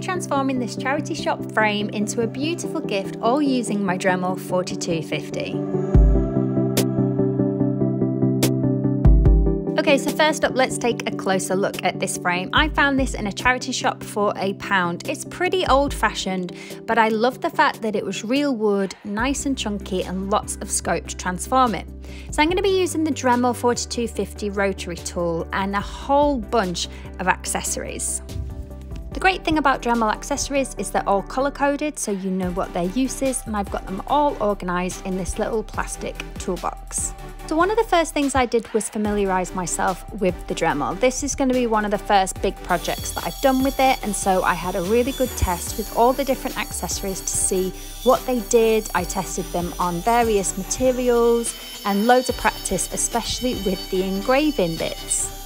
transforming this charity shop frame into a beautiful gift, all using my Dremel 4250. Okay, so first up, let's take a closer look at this frame. I found this in a charity shop for £1. It's pretty old-fashioned, but I love the fact that it was real wood, nice and chunky, and lots of scope to transform it. So I'm going to be using the Dremel 4250 Rotary Tool and a whole bunch of accessories. The great thing about Dremel accessories is they're all colour-coded, so you know what their use is, and I've got them all organised in this little plastic toolbox. So one of the first things I did was familiarise myself with the Dremel. This is going to be one of the first big projects that I've done with it, and so I had a really good test with all the different accessories to see what they did. I tested them on various materials and loads of practice, especially with the engraving bits.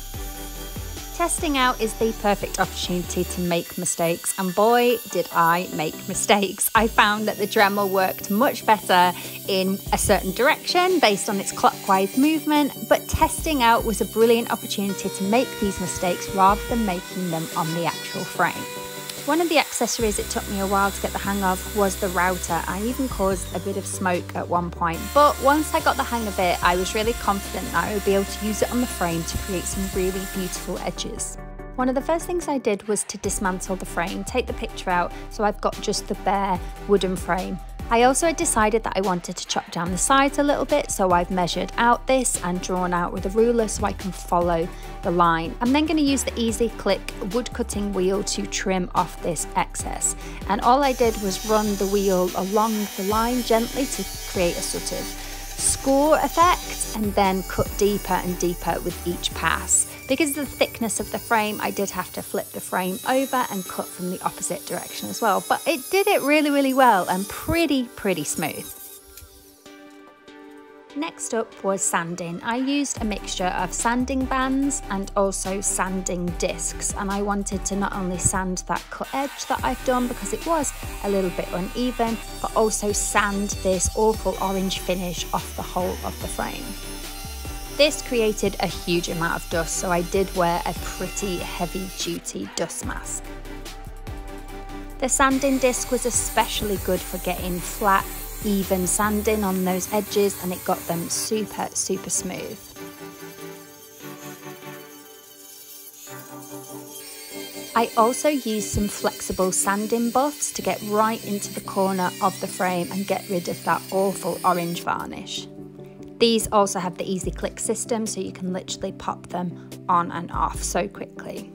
Testing out is the perfect opportunity to make mistakes, and boy did I make mistakes. I found that the Dremel worked much better in a certain direction based on its clockwise movement, but testing out was a brilliant opportunity to make these mistakes rather than making them on the actual frame. One of the accessories it took me a while to get the hang of was the router. I even caused a bit of smoke at one point, but once I got the hang of it, I was really confident that I would be able to use it on the frame to create some really beautiful edges. One of the first things I did was to dismantle the frame, take the picture out, so I've got just the bare wooden frame. I also had decided that I wanted to chop down the sides a little bit, so I've measured out this and drawn out with a ruler so I can follow the line. I'm then going to use the Easy Click wood cutting wheel to trim off this excess, and all I did was run the wheel along the line gently to create a sort of score effect, and then cut deeper and deeper with each pass. Because of the thickness of the frame, I did have to flip the frame over and cut from the opposite direction as well, but it did it really well and pretty smooth. Next up was sanding. I used a mixture of sanding bands and also sanding discs, and I wanted to not only sand that cut edge that I've done because it was a little bit uneven, but also sand this awful orange finish off the whole of the frame. This created a huge amount of dust, so I did wear a pretty heavy duty dust mask. The sanding disc was especially good for getting flat, even sanding on those edges, and it got them super smooth. I also used some flexible sanding buffs to get right into the corner of the frame and get rid of that awful orange varnish. These also have the Easy Click system, so you can literally pop them on and off so quickly.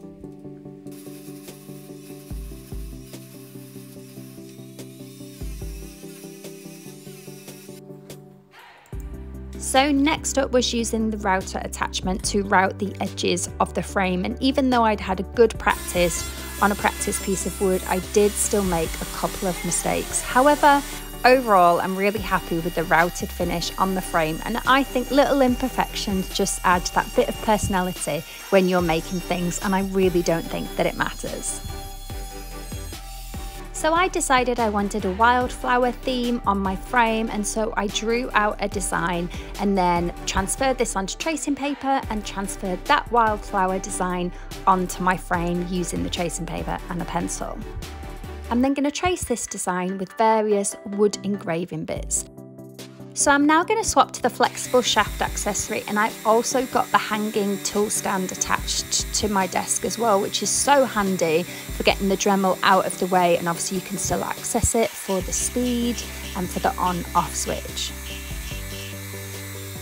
So next up was using the router attachment to route the edges of the frame, and even though I'd had a good practice on a practice piece of wood, I did still make a couple of mistakes. However, overall, I'm really happy with the routed finish on the frame, and I think little imperfections just add that bit of personality when you're making things, and I really don't think that it matters. So I decided I wanted a wildflower theme on my frame, and so I drew out a design and then transferred this onto tracing paper and transferred that wildflower design onto my frame using the tracing paper and a pencil. I'm then going to trace this design with various wood engraving bits. So I'm now going to swap to the flexible shaft accessory, and I've also got the hanging tool stand attached to my desk as well, which is so handy for getting the Dremel out of the way, and obviously you can still access it for the speed and for the on-off switch.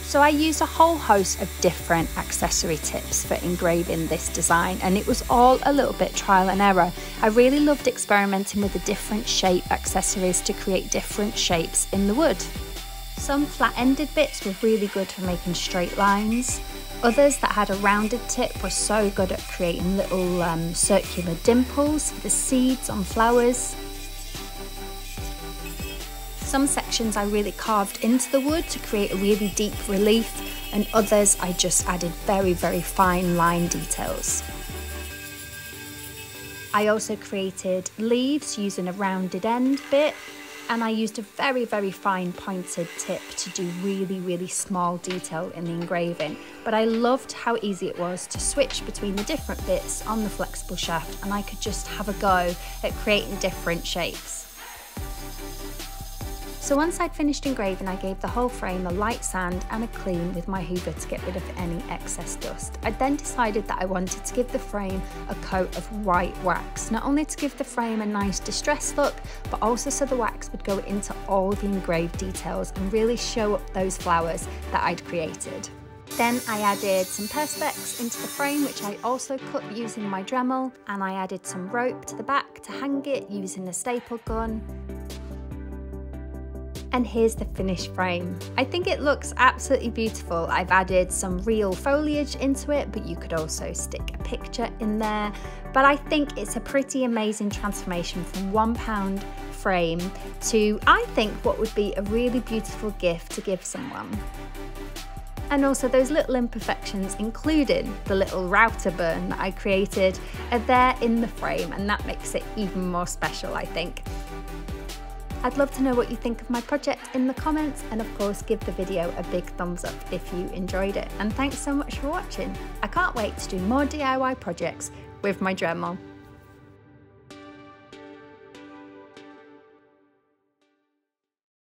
So I used a whole host of different accessory tips for engraving this design, and it was all a little bit trial and error. I really loved experimenting with the different shape accessories to create different shapes in the wood. Some flat-ended bits were really good for making straight lines. Others that had a rounded tip were so good at creating little circular dimples for the seeds on flowers. Some sections I really carved into the wood to create a really deep relief, and others I just added very fine line details. I also created leaves using a rounded end bit, and I used a very, very fine pointed tip to do really, really small detail in the engraving. But I loved how easy it was to switch between the different bits on the flexible shaft, and I could just have a go at creating different shapes. So once I'd finished engraving, I gave the whole frame a light sand and a clean with my hoover to get rid of any excess dust. I then decided that I wanted to give the frame a coat of white wax, not only to give the frame a nice distressed look, but also so the wax would go into all the engraved details and really show up those flowers that I'd created. Then I added some perspex into the frame, which I also cut using my Dremel, and I added some rope to the back to hang it using a staple gun. And here's the finished frame. I think it looks absolutely beautiful. I've added some real foliage into it, but you could also stick a picture in there. But I think it's a pretty amazing transformation from £1 frame to, I think, what would be a really beautiful gift to give someone. And also those little imperfections, including the little router burn that I created, are there in the frame, and that makes it even more special, I think. I'd love to know what you think of my project in the comments, and of course give the video a big thumbs up if you enjoyed it. And thanks so much for watching. I can't wait to do more DIY projects with my Dremel.